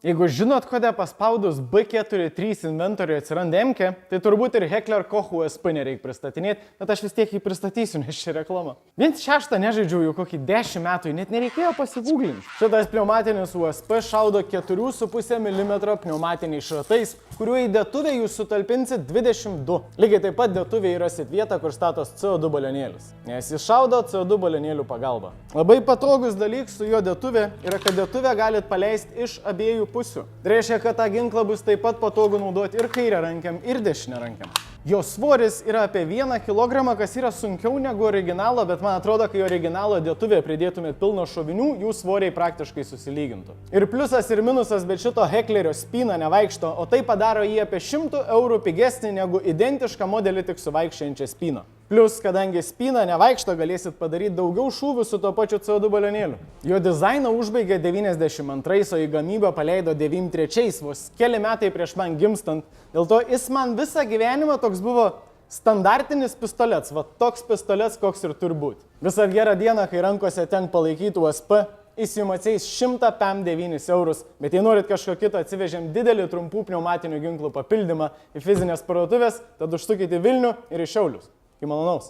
Jeigu žinot, kodėl paspaudus B43 inventoriuje atsiranda M-kė, tai turbūt ir Heckler Koch USP nereikia pristatinėti, bet aš vis tiek jį pristatysiu, nes čia reklama. 1.6 nežaidžiau jau kokį 10 metų, net nereikėjo pasigūglinti. Šitas pneumatinis USP šaudo 4,5 mm pneumatiniais šratais, kuriuo į dėtuvę jūs sutalpinsit 22. Lygiai taip pat dėtuvėje rasit vietą, kur statos CO2 balionėlis, nes jis šaudo CO2 balionėlių pagalba. Labai patogus dalykas su jo dėtuvė yra, kad dėtuvę galit paleisti iš abiejų pusių. Tai reiškia, kad tą ginklą bus taip pat patogu naudoti ir kairę rankiam, ir dešinę rankiam. Jo svoris yra apie 1 kg, kas yra sunkiau negu originalo, bet man atrodo, kai originalo dėtuvė pridėtumėt pilno šovinių, jų svoriai praktiškai susilygintų. Ir pliusas ir minusas, bet šito Hecklerio spyna nevaikšto, o tai padaro jį apie 100 eurų pigesnį negu identišką modelį tik su vaikščiančia spyna. Plius, kadangi spyna nevaikšto, galėsit padaryti daugiau šūvių su to pačiu CO2 balionėliu. Jo dizainą užbaigė 92, o į gamybą paleido 93, vos keli metai prieš man gimstant. Dėl to jis man visą gyvenimą toks buvo standartinis pistolets, va toks pistolets, koks ir turi būti. Visą gerą dieną, kai rankose tenka palaikyti USP, jis jums atsieis 109 eurus, bet jei norit kažko kito, atsivežėm didelį trumpų pneumatinių ginklų papildymą į fizinės parduotuvės, tad užsukite į Vilnių ir į Šiaulius. Iki malonaus.